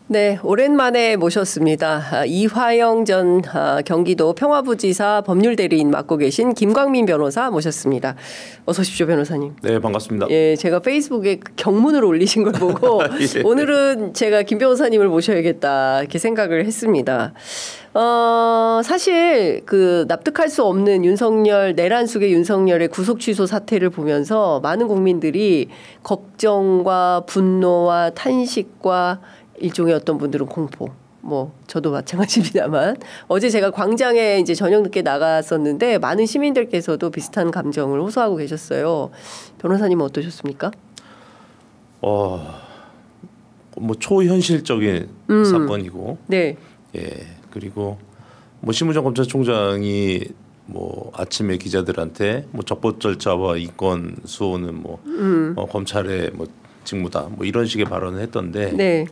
네, 오랜만에 모셨습니다. 이화영 전 경기도 평화부지사 법률대리인 맡고 계신 김광민 변호사 모셨습니다. 어서 오십시오, 변호사님. 네, 반갑습니다. 예, 제가 페이스북에 경문을 올리신 걸 보고 예. 오늘은 제가 김 변호사님을 모셔야겠다 이렇게 생각을 했습니다. 사실 납득할 수 없는 내란 속의 윤석열의 구속 취소 사태를 보면서 많은 국민들이 걱정과 분노와 탄식과 일종의 어떤 분들은 공포, 저도 마찬가지입니다만 어제 제가 광장에 이제 저녁 늦게 나갔었는데 많은 시민들께서도 비슷한 감정을 호소하고 계셨어요. 변호사님은 어떠셨습니까? 초현실적인 사건이고, 네, 예, 그리고 심우정 검찰총장이 아침에 기자들한테 적법 절차와 인권 수호는 검찰의 직무다, 이런 식의 발언을 했던데. 네.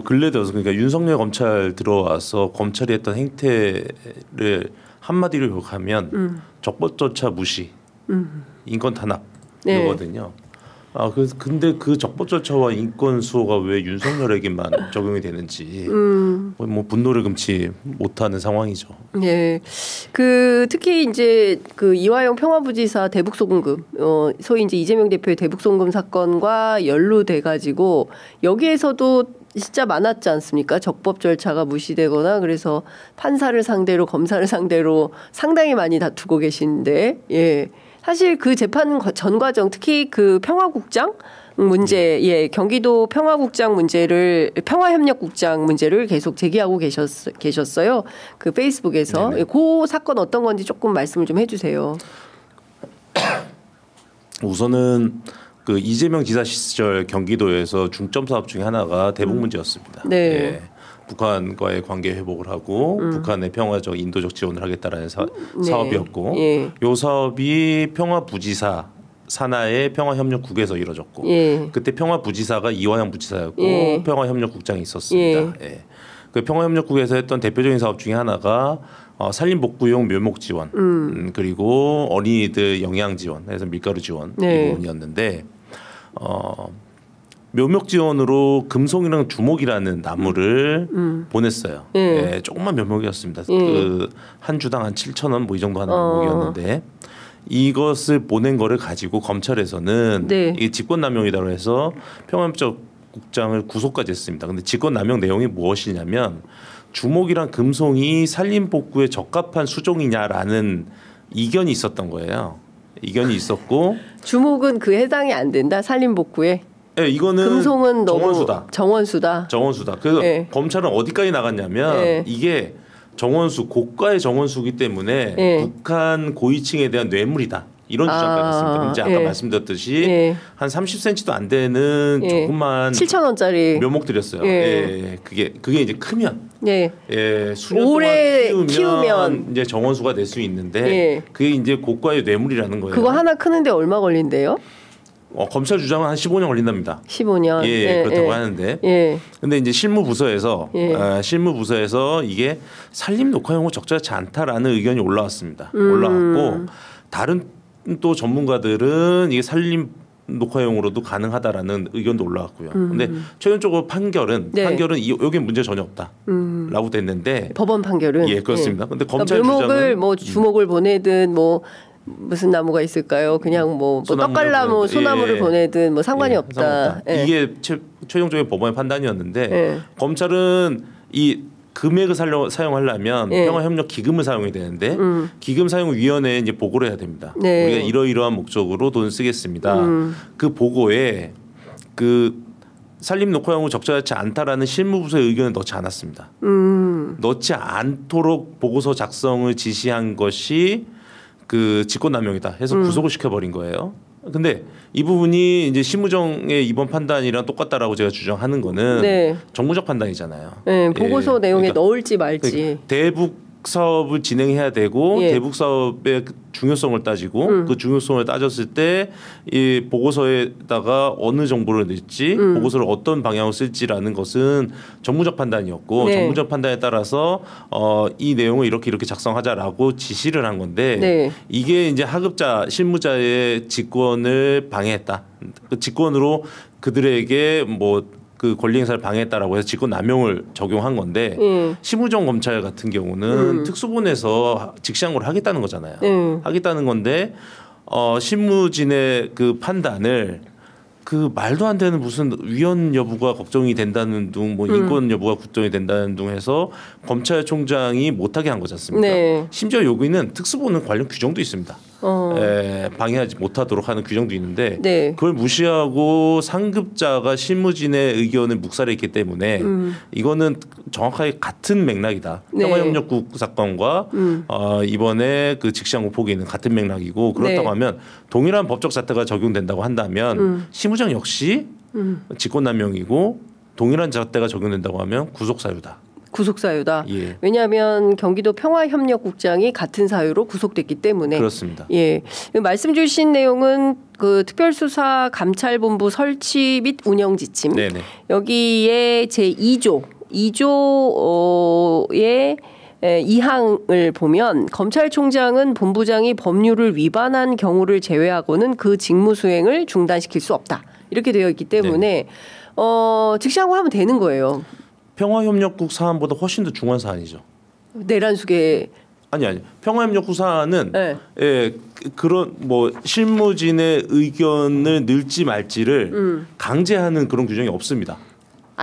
근래 들어서 그러니까 윤석열 검찰 들어와서 검찰이 했던 행태를 한마디로 요약하면 적법 절차 무시, 인권 탄압 이거거든요. 근데 그 적법 절차와 인권 수호가 왜 윤석열에게만 적용이 되는지 분노를 금치 못하는 상황이죠. 네, 특히 이제 이화영 평화부지사 대북송금, 소위 이제 이재명 대표의 대북송금 사건과 연루돼 가지고 여기에서도 진짜 많았지 않습니까? 적법 절차가 무시되거나 그래서 판사를 상대로 검사를 상대로 상당히 많이 다투고 계신데, 예. 사실 그 재판 전 과정, 특히 평화국장 문제, 예, 경기도 평화국장 문제를, 평화협력국장 문제를 계속 제기하고 계셨어요. 페이스북에서. 네네. 그 사건 어떤 건지 조금 말씀을 좀 해주세요. 우선은 이재명 지사 시절 경기도에서 중점 사업 중에 하나가 대북 문제였습니다. 네. 예. 북한과의 관계 회복을 하고 북한의 평화적 인도적 지원을 하겠다라는 사업이었고, 예. 이 사업이 평화부지사 산하의 평화협력국에서 이루어졌고, 예. 그때 평화부지사가 이화영 부지사였고, 예. 평화협력국장이 있었습니다. 예. 그 평화협력국에서 했던 대표적인 사업 중에 하나가 산림복구용 묘목 지원, 그리고 어린이들 영양 지원, 그래서 밀가루 지원 네. 이 부분이었는데, 묘목 지원으로 금송이랑 주목이라는 나무를 보냈어요. 예, 조금만 묘목이었습니다. 한 주당 한 7,000원 이 정도 하는 묘목이었는데, 이것을 보낸 거를 가지고 검찰에서는 네. 이게 직권남용이라고 해서 평화협력국장을 구속까지 했습니다. 근데 직권남용 내용이 무엇이냐면 주목이랑 금송이 산림복구에 적합한 수종이냐라는 이견이 있었던 거예요. 이견이 있었고, 주목은 해당이 안 된다. 산림복구에. 네, 이거는 금송은 정원수다. 정원수다. 그래서 네. 검찰은 어디까지 나갔냐면 네. 이게 정원수, 고가의 정원수기 때문에 네. 북한 고위층에 대한 뇌물이다. 이런 주장까지 했습니다. 이제 아까 말씀드렸듯이 한 30cm도 안 되는 조그만 7,000원짜리 묘목들이었어요. 예, 그게 이제 크면, 수년 오래 동안 키우면 이제 정원수가 될 수 있는데, 그게 이제 고가의 뇌물이라는 거예요. 그거 하나 크는데 얼마 걸린대요? 검찰 주장은 한 15년 걸린답니다. 15년. 그렇다고 하는데. 근데 이제 실무부서에서 이게 산림 녹화용으로 적절하지 않다라는 의견이 올라왔습니다. 올라왔고, 다른 또 전문가들은 이게 산림 녹화용으로도 가능하다라는 의견도 올라왔고요. 근데 최종적으로 판결은 여기 문제 전혀 없다라고 됐는데, 법원 판결은 그렇습니다. 근데 검찰 묘목을 주장은 주목을 보내든 무슨 나무가 있을까요? 그냥 떡갈나무, 소나무를 보내든 상관이 없다. 이게 최종적인 법원의 판단이었는데, 검찰은 이 금액을 사용하려면 평화협력 기금을 사용해야 되는데, 기금 사용위원회에 이제 보고를 해야 됩니다. 우리가 이러이러한 목적으로 돈을 쓰겠습니다. 그 보고에 산림 녹화용으로 적절하지 않다라는 실무부서의 의견을 넣지 않았습니다. 넣지 않도록 보고서 작성을 지시한 것이 직권남용이다 해서 구속을 시켜버린 거예요. 근데 이 부분이 이제 심우정의 이번 판단이랑 똑같다라고 제가 주장하는 거는 정무적 판단이잖아요. 보고서 내용에 넣을지 말지. 대북 사업을 진행해야 되고, 대북 사업의 중요성을 따지고, 그 중요성을 따졌을 때 이 보고서에다가 어느 정보를 넣을지, 보고서를 어떤 방향으로 쓸지라는 것은 정무적 판단이었고, 정무적 판단에 따라서 이 내용을 이렇게 작성하자라고 지시를 한 건데, 이게 이제 하급자 실무자의 직권을 방해했다. 그 직권으로 그들에게 그 권리행사를 방해했다라고 해서 직권남용을 적용한 건데 심우정 검찰 같은 경우는 특수본에서 직시항고를 하겠다는 거잖아요. 하겠다는 건데 신무진의 그 판단을 그 말도 안 되는 무슨 위헌 여부가 걱정이 된다는 둥, 뭐 인권 여부가 걱정이 된다는 둥 해서 검찰총장이 못하게 한 거지 않습니까? 네. 심지어 여기는 특수본은 관련 규정도 있습니다. 방해하지 못하도록 하는 규정도 있는데 네. 그걸 무시하고 상급자가 신무진의 의견을 묵살했기 때문에 이거는 정확하게 같은 맥락이다. 네. 평화협력국 사건과 이번에 그 직시항고 포기는 같은 맥락이고 그렇다고 네. 하면 동일한 법적 잣대가 적용된다고 한다면 심우정 역시 직권남용이고 동일한 잣대가 적용된다고 하면 구속사유다. 구속사유다. 예. 왜냐하면 경기도 평화협력국장이 같은 사유로 구속됐기 때문에. 그렇습니다. 예. 말씀 주신 내용은 그 특별수사 감찰본부 설치 및 운영 지침. 네네. 여기에 제2조의 2항을 보면 검찰총장은 본부장이 법률을 위반한 경우를 제외하고는 그 직무 수행을 중단시킬 수 없다. 이렇게 되어 있기 때문에 직시항고 하면 되는 거예요. 평화협력국 사안보다 훨씬 더 중요한 사안이죠. 내란숙의 아니 평화협력국 사안은 네. 그런 뭐 실무진의 의견을 늘지 말지를 강제하는 그런 규정이 없습니다.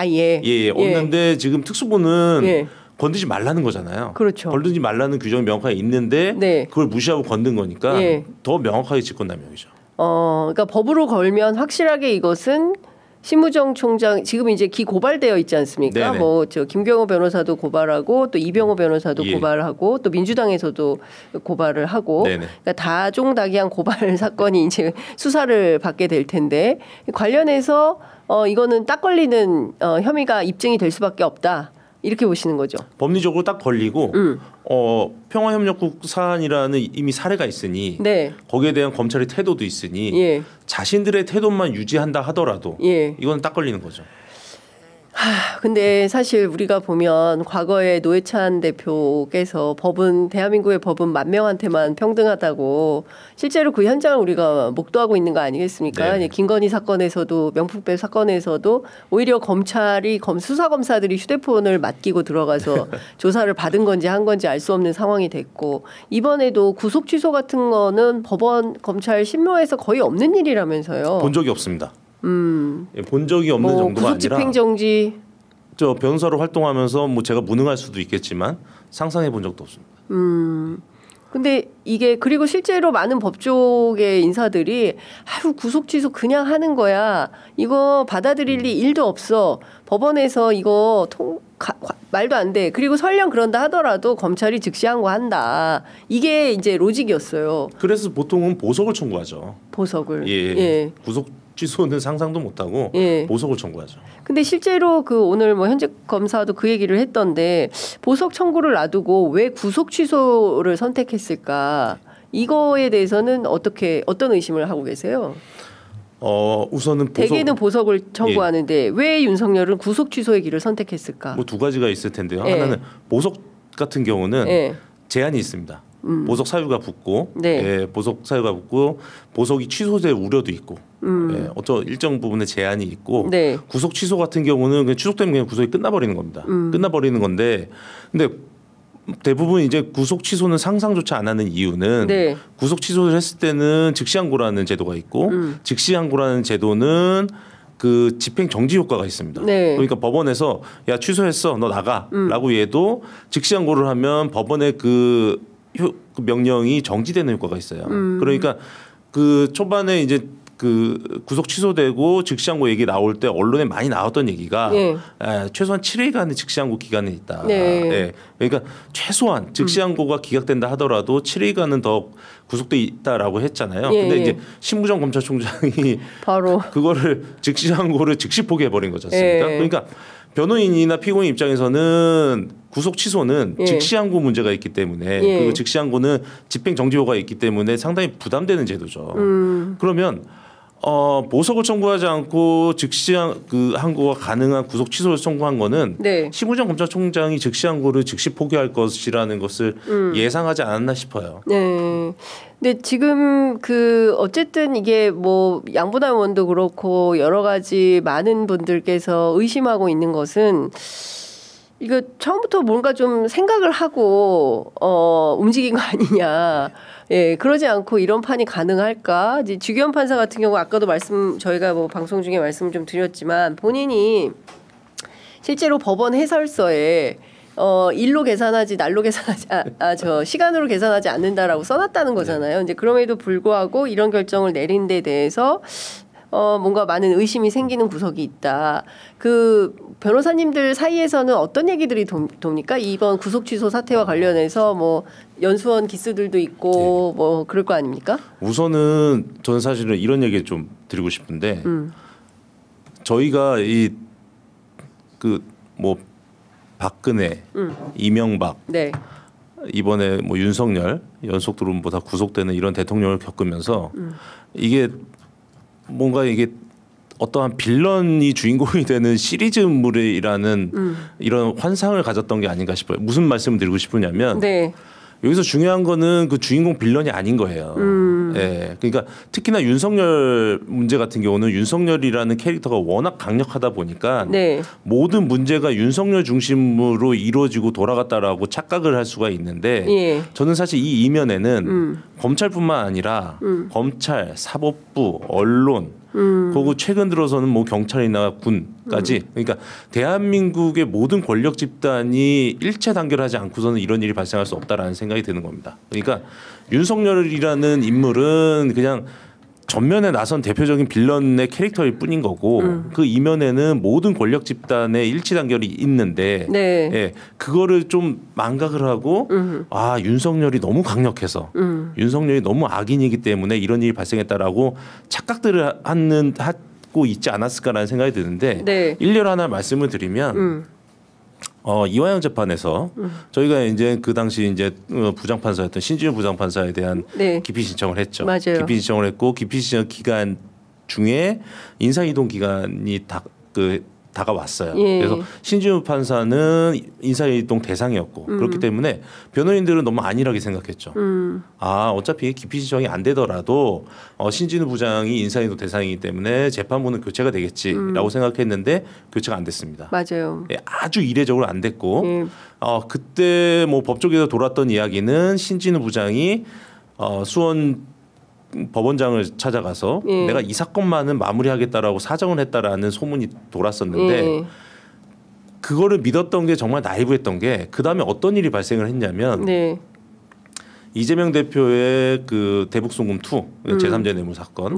예. 없는데 지금 특수본은 건드지 말라는 거잖아요. 그렇죠. 건드지 말라는 규정이 명확하게 있는데 네. 그걸 무시하고 건든 거니까 더 명확하게 직권남용이죠. 그러니까 법으로 걸면 확실하게 이것은 심우정 총장 지금 이제 기고발되어 있지 않습니까? 뭐 저 김경호 변호사도 고발하고 또 이병호 변호사도 고발하고 또 민주당에서도 고발을 하고 그러니까 다종다기한 고발 사건이 이제 수사를 받게 될 텐데 관련해서 이거는 딱 걸리는 혐의가 입증이 될 수밖에 없다. 이렇게 보시는 거죠. 법리적으로 딱 걸리고 평화협력국 사안이라는 이미 사례가 있으니 네. 거기에 대한 검찰의 태도도 있으니 자신들의 태도만 유지한다 하더라도 이건 딱 걸리는 거죠. 근데 사실 우리가 보면 과거에 노회찬 대표께서 대한민국의 법은 만 명한테만 평등하다고 실제로 그 현장을 우리가 목도하고 있는 거 아니겠습니까? 네. 김건희 사건에서도 명품백 사건에서도 오히려 검찰이 수사검사들이 휴대폰을 맡기고 들어가서 조사를 받은 건지 한 건지 알 수 없는 상황이 됐고 이번에도 구속 취소 같은 거는 법원 검찰 신묘에서 거의 없는 일이라면서요. 본 적이 없습니다. 본 적이 없는 정도가 아니라 구속집행정지 저 변호사로 활동하면서 뭐 제가 무능할 수도 있겠지만 상상해 본 적도 없습니다. 근데 이게 그리고 실제로 많은 법조계 인사들이 구속 취소 그냥 하는 거야. 이거 받아들일 일도 없어. 법원에서 이거 말도 안 돼. 그리고 설령 그런다 하더라도 검찰이 즉시항고 한다. 이게 이제 로직이었어요. 그래서 보통은 보석을 청구하죠. 보석을. 구속 취소는 상상도 못하고 보석을 청구하죠. 근데 실제로 오늘 뭐 현직 검사도 그 얘기를 했던데 보석 청구를 놔두고 왜 구속 취소를 선택했을까? 이거에 대해서는 어떤 의심을 하고 계세요? 우선은 대개는 보석을 청구하는데 왜 윤석열은 구속 취소의 길을 선택했을까? 뭐 두 가지가 있을 텐데요. 하나는 보석 같은 경우는 제한이 있습니다. 보석 사유가 붙고 보석 사유가 붙고 보석이 취소될 우려도 있고 어떤 일정 부분의 제한이 있고 구속 취소 같은 경우는 그냥 추석되면 그냥 구속이 끝나버리는 겁니다. 끝나버리는 건데 근데 대부분 이제 구속 취소는 상상조차 안 하는 이유는 구속 취소를 했을 때는 즉시항고라는 제도가 있고 즉시항고라는 제도는 그 집행 정지 효과가 있습니다. 그러니까 법원에서 야 취소했어 너 나가라고 해도 즉시항고를 하면 법원의 그 명령이 정지되는 효과가 있어요. 그러니까 그 초반에 이제 그 구속 취소되고 즉시항고 얘기 나올 때 언론에 많이 나왔던 얘기가 최소한 7일간의 즉시항고 기간이 있다. 그러니까 최소한 즉시항고가 기각된다 하더라도 7일간은 더 구속돼 있다라고 했잖아요. 근데 이제 신무정 검찰총장이 바로 그거를 즉시항고를 즉시 포기해 버린 거지 않습니까? 그러니까 변호인이나 피고인 입장에서는 구속 취소는 즉시항고 문제가 있기 때문에 그 즉시항고는 집행 정지효가 있기 때문에 상당히 부담되는 제도죠. 그러면 보석을 청구하지 않고 즉시 항고가 가능한 구속 취소를 청구한 거는 네. 심우정 검찰총장이 즉시 항고를 즉시 포기할 것이라는 것을 예상하지 않았나 싶어요. 네. 근데 지금 어쨌든 이게 뭐 양부남 의원도 그렇고 여러 가지 많은 분들께서 의심하고 있는 것은 이거 처음부터 뭔가 좀 생각을 하고 움직인 거 아니냐. 예, 그러지 않고 이런 판이 가능할까? 이제 주기현 판사 같은 경우 아까도 저희가 뭐 방송 중에 말씀을 좀 드렸지만 본인이 실제로 법원 해설서에 일로 계산하지 날로 계산하지 시간으로 계산하지 않는다라고 써놨다는 거잖아요. 이제 그럼에도 불구하고 이런 결정을 내린 데 대해서 뭔가 많은 의심이 생기는 구석이 있다. 그 변호사님들 사이에서는 어떤 얘기들이 돕니까? 이번 구속 취소 사태와 관련해서 뭐 연수원 기수들도 있고 뭐 그럴 거 아닙니까? 우선은 저는 사실은 이런 얘기 좀 드리고 싶은데 저희가 뭐 박근혜, 이명박, 네. 이번에 뭐 윤석열 연속으로 뭐 다 구속되는 이런 대통령을 겪으면서 이게 뭔가 이게 어떠한 빌런이 주인공이 되는 시리즈물이라는 이런 환상을 가졌던 게 아닌가 싶어요. 무슨 말씀을 드리고 싶으냐면 네. 여기서 중요한 거는 그 주인공 빌런이 아닌 거예요. 예. 그러니까 특히나 윤석열 문제 같은 경우는 윤석열이라는 캐릭터가 워낙 강력하다 보니까 네. 모든 문제가 윤석열 중심으로 이루어지고 돌아갔다라고 착각을 할 수가 있는데 예. 저는 사실 이 이면에는 검찰뿐만 아니라 검찰, 사법부, 언론 그리고 최근 들어서는 뭐 경찰이나 군까지 그러니까 대한민국의 모든 권력 집단이 일체 단결하지 않고서는 이런 일이 발생할 수 없다라는 생각이 드는 겁니다. 그러니까 윤석열이라는 인물은 그냥 전면에 나선 대표적인 빌런의 캐릭터일 뿐인 거고 그 이면에는 모든 권력 집단의 일치 단결이 있는데 네. 예, 그거를 좀 망각을 하고 윤석열이 너무 강력해서 윤석열이 너무 악인이기 때문에 이런 일이 발생했다라고 착각들을 하고 있지 않았을까라는 생각이 드는데 네. 일례로 하나 말씀을 드리면 이화영 재판에서 저희가 이제 그 당시 이제 부장판사였던 신진우 부장판사에 대한 네. 기피 신청을 했죠. 맞아요. 기피 신청을 했고 기피 신청 기간 중에 인사이동 기간이 다가왔어요. 예. 그래서 신진우 판사는 인사이동 대상이었고 그렇기 때문에 변호인들은 너무 안일하게 생각했죠. 어차피 기피 신청이 안 되더라도 신진우 부장이 인사이동 대상이기 때문에 재판부는 교체가 되겠지라고 생각했는데 교체가 안 됐습니다. 맞아요. 예, 아주 이례적으로 안 됐고 그때 뭐 법조계에서 돌았던 이야기는 신진우 부장이 수원 법원장을 찾아가서 내가 이 사건만은 마무리하겠다라고 사정을 했다라는 소문이 돌았었는데 그거를 믿었던 게 정말 나이브했던 게 그다음에 어떤 일이 발생을 했냐면 이재명 대표의 그 대북송금 2 제3자 뇌물 사건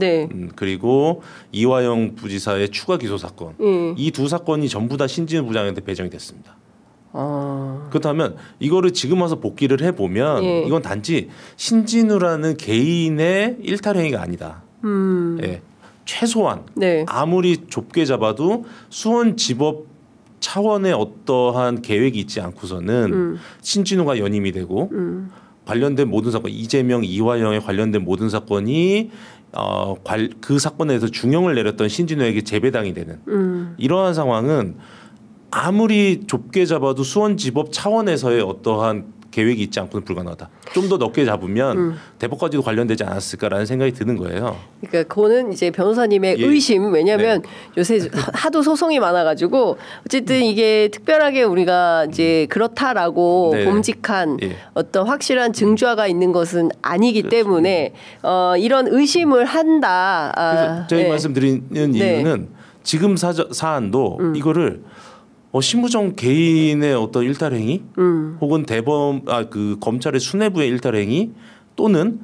그리고 이화영 부지사의 추가 기소 사건 이 두 사건이 전부 다 신진우 부장한테 배정이 됐습니다. 그렇다면 이거를 지금 와서 복기를 해보면 이건 단지 신진우라는 개인의 일탈행위가 아니다. 예. 최소한 아무리 좁게 잡아도 수원지법 차원의 어떠한 계획이 있지 않고서는 신진우가 연임이 되고 관련된 모든 사건 이재명, 이화영에 관련된 모든 사건이 그 사건에 대해서 중형을 내렸던 신진우에게 재배당이 되는 이러한 상황은 아무리 좁게 잡아도 수원지법 차원에서의 어떠한 계획이 있지 않고는 불가능하다. 좀 더 넓게 잡으면 대법까지도 관련되지 않았을까라는 생각이 드는 거예요. 그러니까 그거는 이제 변호사님의 의심. 왜냐하면 요새 하도 소송이 많아가지고 어쨌든 이게 특별하게 우리가 이제 그렇다라고 봄직한 어떤 확실한 증거가 있는 것은 아니기 때문에 이런 의심을 한다. 그래서 제가 말씀드리는 이유는 지금 사안도 이거를 신무정 개인의 어떤 일탈행위 혹은 그 검찰의 수뇌부의 일탈행위 또는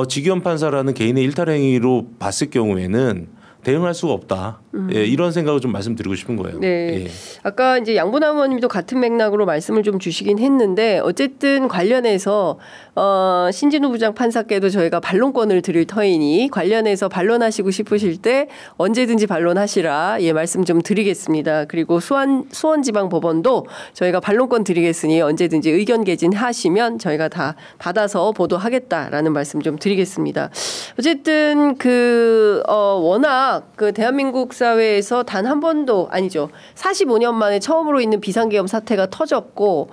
지기현 판사라는 개인의 일탈행위로 봤을 경우에는 대응할 수가 없다. 예, 이런 생각을 좀 말씀드리고 싶은 거예요. 네. 예. 아까 이제 양분남 의원님도 같은 맥락으로 말씀을 좀 주시긴 했는데 어쨌든 관련해서 신진우 부장 판사께도 저희가 반론권을 드릴 터이니 관련해서 반론하시고 싶으실 때 언제든지 반론하시라 예 말씀 좀 드리겠습니다. 그리고 수원지방법원도 저희가 반론권 드리겠으니 언제든지 의견 개진하시면 저희가 다 받아서 보도하겠다라는 말씀 좀 드리겠습니다. 어쨌든 워낙 그 대한민국 사회에서 단 한 번도 아니죠. 45년 만에 처음으로 있는 비상계엄 사태가 터졌고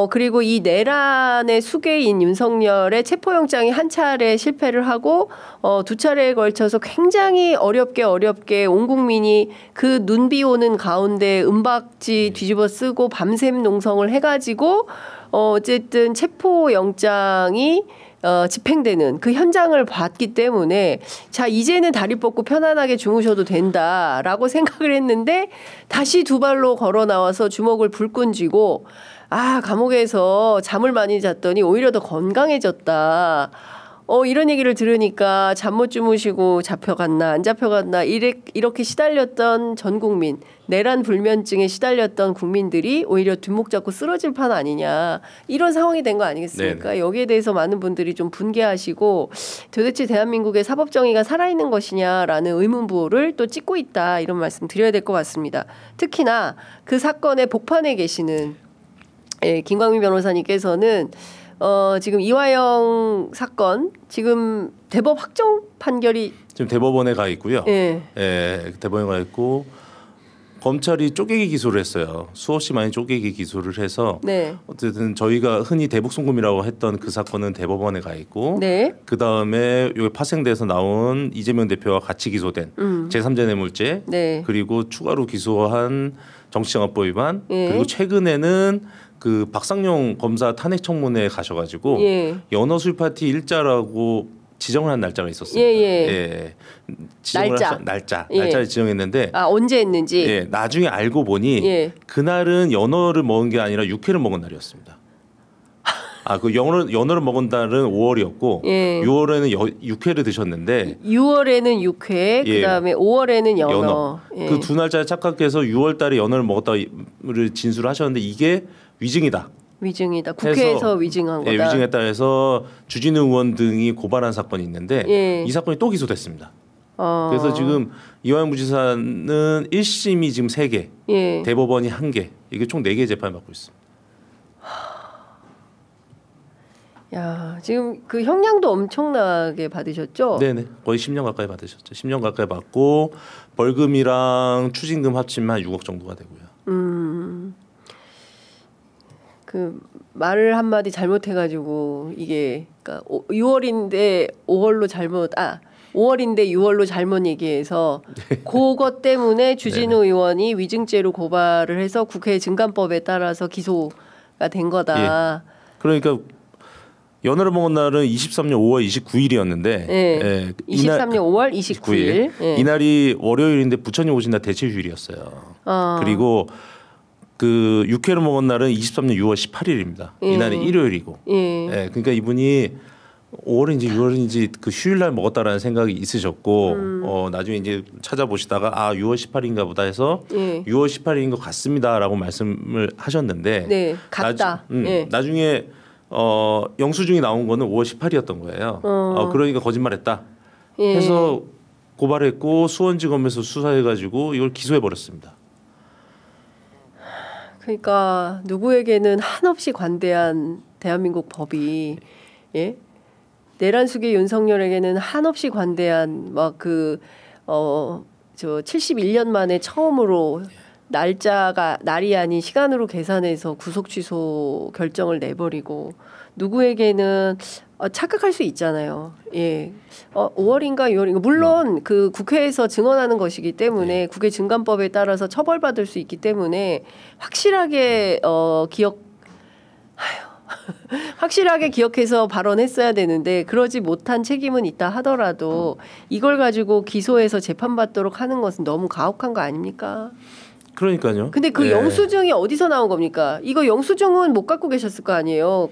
그리고 이 내란의 수괴인 윤석열의 체포영장이 한 차례 실패를 하고 두 차례에 걸쳐서 굉장히 어렵게 온 국민이 그 눈비 오는 가운데 은박지 뒤집어 쓰고 밤샘 농성을 해가지고 어쨌든 체포영장이 집행되는 그 현장을 봤기 때문에 자 이제는 다리 뻗고 편안하게 주무셔도 된다라고 생각을 했는데 다시 두 발로 걸어 나와서 주먹을 불끈 쥐고 감옥에서 잠을 많이 잤더니 오히려 더 건강해졌다. 이런 얘기를 들으니까 잠 못 주무시고 잡혀갔나 안 잡혀갔나 이렇게 시달렸던 전 국민 내란 불면증에 시달렸던 국민들이 오히려 뒷목 잡고 쓰러질 판 아니냐 이런 상황이 된 거 아니겠습니까? 네네. 여기에 대해서 많은 분들이 좀 분개하시고 도대체 대한민국의 사법정의가 살아있는 것이냐라는 의문부호를 또 찍고 있다 이런 말씀 드려야 될 것 같습니다. 특히나 그 사건의 복판에 계시는 김광민 변호사님께서는 지금 이화영 사건 지금 대법 확정 판결이 지금 대법원에 가 있고요. 예. 대법원에 가 있고 검찰이 쪼개기 기소를 했어요. 수없이 많이 쪼개기 기소를 해서 네. 어쨌든 저희가 흔히 대북송금이라고 했던 그 사건은 대법원에 가 있고 네. 그 다음에 여기 파생돼서 나온 이재명 대표와 같이 기소된 제3자 뇌물죄 네. 그리고 추가로 기소한 정치자금법 위반 예. 그리고 최근에는 그 박상용 검사 탄핵 청문회에 가셔가지고 연어 술 파티 일자라고 지정을 한 날짜가 있었습니다. 날짜를 지정했는데 언제 했는지 나중에 알고 보니 그날은 연어를 먹은 게 아니라 육회를 먹은 날이었습니다. 그 연어를 먹은 날은 5월이었고 6월에는 육회를 드셨는데 6월에는 육회 그다음에 5월에는 연어. 그 두 날짜에 착각해서 6월 달에 연어를 먹었다를 진술을 하셨는데 이게 위증이다. 국회에서 위증한 거다. 위증했다 해서 주진우 의원 등이 고발한 사건이 있는데 이 사건이 또 기소됐습니다. 그래서 지금 이화영 부지사는 1심이 지금 3개, 대법원이 1개, 이게 총 4개 재판을 받고 있습니다. 야, 지금 그 형량도 엄청나게 받으셨죠? 네네, 거의 10년 가까이 받으셨죠. 10년 가까이 받고 벌금이랑 추징금 합치면 한 6억 정도가 되고요. 그 말을 한마디 잘못해가지고 이게 그러니까 6월인데 5월인데 6월로 잘못 얘기해서 그것 때문에 주진우 의원이 위증죄로 고발을 해서 국회 증감법에 따라서 기소가 된 거다. 그러니까 연어를 먹은 날은 23년 5월 29일이었는데 23년 5월 29일 이날이 월요일인데 부처님 오신 날 대체 휴일이었어요. 그리고 그 육회를 먹은 날은 23년 6월 18일입니다. 이날은 일요일이고. 그러니까 이분이 5월인지 6월인지 그 휴일날 먹었다라는 생각이 있으셨고 나중에 이제 찾아보시다가 6월 18일인가 보다 해서 6월 18일인 것 같습니다라고 말씀을 하셨는데 같다. 나중에 영수증이 나온 거는 5월 18일이었던 거예요. 그러니까 거짓말했다 해서 고발했고 수원지검에서 수사해가지고 이걸 기소해버렸습니다. 그러니까 누구에게는 한없이 관대한 대한민국 법이 내란 수괴 윤석열에게는 한없이 관대한 저 71년 만에 처음으로 날이 아닌 시간으로 계산해서 구속 취소 결정을 내버리고 누구에게는 착각할 수 있잖아요. 5월인가 6월인가 물론 그 국회에서 증언하는 것이기 때문에 국회 증감법에 따라서 처벌받을 수 있기 때문에 확실하게 확실하게 기억해서 발언했어야 되는데 그러지 못한 책임은 있다 하더라도 이걸 가지고 기소해서 재판받도록 하는 것은 너무 가혹한 거 아닙니까? 그러니까요. 근데 그 영수증이 어디서 나온 겁니까? 이거 영수증은 못 갖고 계셨을 거 아니에요.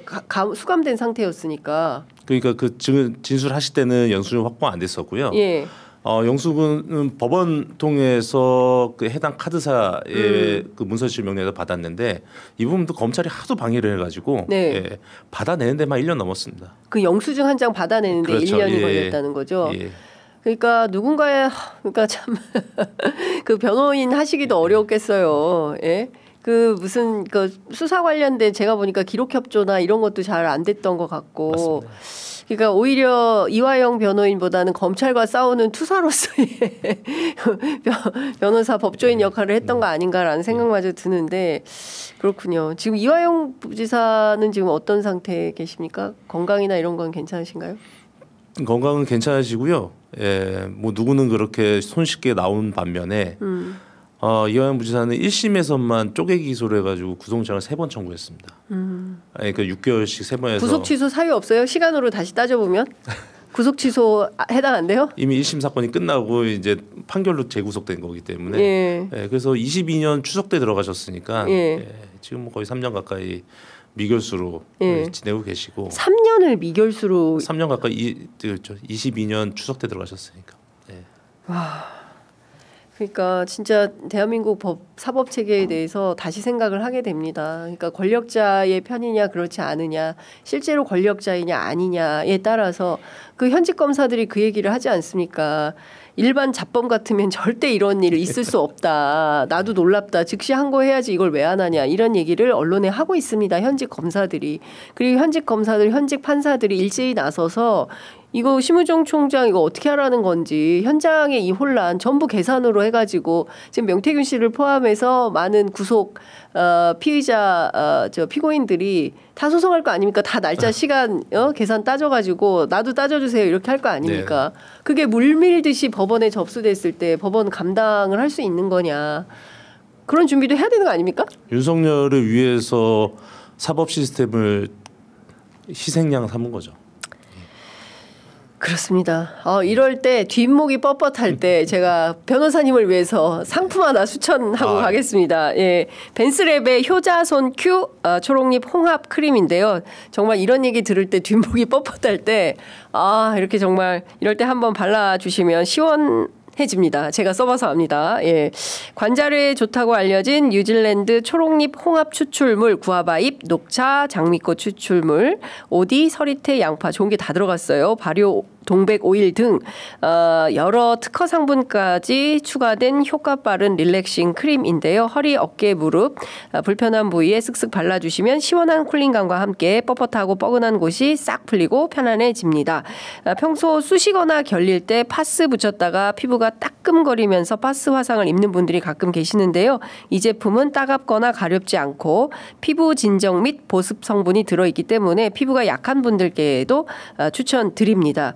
수감된 상태였으니까. 그러니까 그 진술하실 때는 영수증 확보 안 됐었고요. 영수증은 법원 통해서 그 해당 카드사의 그 문서실 명령에서 받았는데 이 부분도 검찰이 하도 방해를 해가지고 네. 예, 받아내는 데만 1년 넘었습니다. 그 영수증 한 장 받아내는데 그렇죠. 1년이 예. 걸렸다는 거죠. 예. 그러니까 누군가의 그러니까 참 그 변호인 하시기도 어려웠겠어요. 예. 그 무슨 그 수사 관련된 제가 보니까 기록 협조나 이런 것도 잘 안 됐던 것 같고. 맞습니다. 그러니까 오히려 이화영 변호인보다는 검찰과 싸우는 투사로서의 변호사 법조인 역할을 했던 거 아닌가라는 생각마저 드는데 그렇군요. 지금 이화영 부지사는 지금 어떤 상태에 계십니까? 건강이나 이런 건 괜찮으신가요? 건강은 괜찮으시고요. 예, 뭐 누구는 그렇게 손쉽게 나온 반면에 이화영 부지사는 1심에서만 쪼개기 기소를 해가지고 구속영장을 3번 청구했습니다. 그러니까 6개월씩 3번 해서. 구속 취소 사유 없어요? 시간으로 다시 따져보면 구속 취소 해당 안 돼요? 이미 1심 사건이 끝나고 이제 판결로 재구속된 거기 때문에. 예. 예, 그래서 22년 추석 때 들어가셨으니까 예. 예, 지금 뭐 거의 3년 가까이 미결수로 예. 지내고 계시고. 3년을 미결수로. 3년 가까이 22년 추석 때 들어가셨으니까. 예. 와. 그러니까 진짜 대한민국 사법 체계에 대해서 다시 생각을 하게 됩니다. 그러니까 권력자의 편이냐 그렇지 않으냐, 실제로 권력자이냐 아니냐에 따라서 그 현직 검사들이 그 얘기를 하지 않습니까? 일반 잡범 같으면 절대 이런 일 있을 수 없다. 나도 놀랍다. 즉시 항고해야지 이걸 왜 안 하냐. 이런 얘기를 언론에 하고 있습니다. 현직 검사들이. 그리고 현직 검사들, 현직 판사들이 일제히 나서서 이거 심우정 총장 이거 어떻게 하라는 건지 현장의 이 혼란 전부 계산으로 해가지고 지금 명태균 씨를 포함해서 많은 구속 피의자 피고인들이 다 소송할 거 아닙니까? 다 날짜 시간 계산 따져가지고 나도 따져주세요 이렇게 할 거 아닙니까? 네. 그게 물밀듯이 법원에 접수됐을 때 법원 감당을 할 수 있는 거냐? 그런 준비도 해야 되는 거 아닙니까? 윤석열을 위해서 사법 시스템을 희생양 삼은 거죠. 그렇습니다. 이럴 때 뒷목이 뻣뻣할 때 제가 변호사님을 위해서 상품 하나 추천하고 가겠습니다. 예, 벤스랩의 효자손 큐 초록잎 홍합 크림인데요. 정말 이런 얘기 들을 때 뒷목이 뻣뻣할 때 이렇게 정말 이럴 때 한번 발라주시면 시원해집니다. 제가 써봐서 압니다. 예. 관절에 좋다고 알려진 뉴질랜드 초록잎 홍합 추출물, 구아바잎, 녹차, 장미꽃 추출물, 오디, 서리태, 양파 좋은 게 다 들어갔어요. 발효 동백 오일 등 여러 특허 상분까지 추가된 효과 빠른 릴렉싱 크림인데요. 허리, 어깨, 무릎 불편한 부위에 쓱쓱 발라주시면 시원한 쿨링감과 함께 뻣뻣하고 뻐근한 곳이 싹 풀리고 편안해집니다. 평소 쑤시거나 결릴 때 파스 붙였다가 피부가 따끔거리면서 파스 화상을 입는 분들이 가끔 계시는데요. 이 제품은 따갑거나 가렵지 않고 피부 진정 및 보습 성분이 들어있기 때문에 피부가 약한 분들께도 추천드립니다.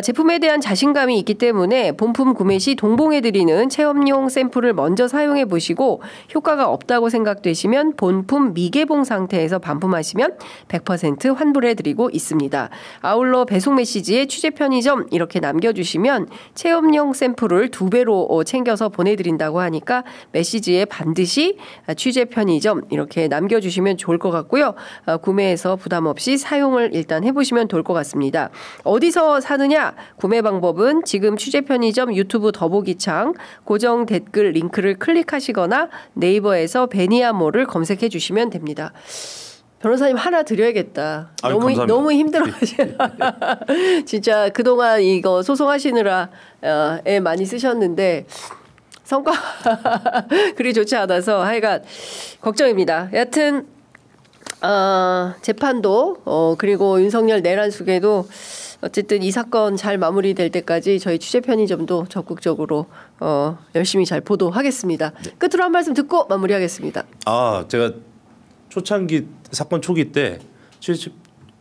제품에 대한 자신감이 있기 때문에 본품 구매 시 동봉해드리는 체험용 샘플을 먼저 사용해 보시고 효과가 없다고 생각되시면 본품 미개봉 상태에서 반품하시면 100% 환불해드리고 있습니다. 아울러 배송 메시지에 취재 편의점 이렇게 남겨주시면 체험용 샘플을 2배로 챙겨서 보내드린다고 하니까 메시지에 반드시 취재 편의점 이렇게 남겨주시면 좋을 것 같고요. 구매해서 부담 없이 사용을 일단 해보시면 좋을 것 같습니다. 어디서 사느냐? 구매 방법은 지금 취재 편의점 유튜브 더보기창 고정 댓글 링크를 클릭하시거나 네이버에서 베니아몰을 검색해 주시면 됩니다. 변호사님 하나 드려야겠다. 너무 힘들어하시나. 진짜 그동안 이거 소송하시느라 애 많이 쓰셨는데 성과 그리 좋지 않아서 하여간 걱정입니다. 여하튼 재판도 그리고 윤석열 내란 수계도 어쨌든 이 사건 잘 마무리될 때까지 저희 취재 편의점도 적극적으로 열심히 잘 보도하겠습니다. 네. 끝으로 한 말씀 듣고 마무리하겠습니다. 제가 초창기 사건 초기 때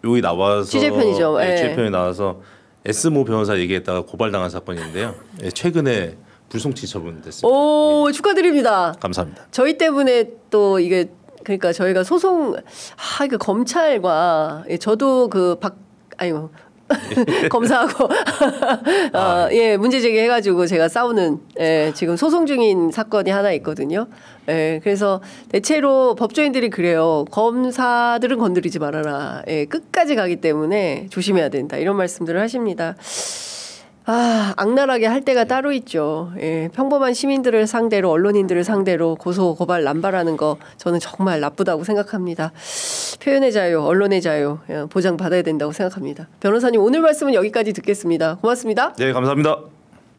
여기 나와서 취재 편의점 취재편에 나와서 S모 변호사 얘기했다가 고발당한 사건인데요. 최근에 불송치 처분됐습니다. 오, 축하드립니다. 감사합니다. 저희 때문에 또 이게 그러니까 저희가 소송 이거 검찰과 저도 검사하고 문제 제기해가지고 제가 싸우는 지금 소송 중인 사건이 하나 있거든요. 그래서 대체로 법조인들이 그래요. 검사들은 건드리지 말아라. 끝까지 가기 때문에 조심해야 된다. 이런 말씀들을 하십니다. 악랄하게 할 때가 따로 있죠. 예, 평범한 시민들을 상대로 언론인들을 상대로 고소 고발 남발하는 거 저는 정말 나쁘다고 생각합니다. 표현의 자유, 언론의 자유 보장받아야 된다고 생각합니다. 변호사님 오늘 말씀은 여기까지 듣겠습니다. 고맙습니다. 네, 감사합니다.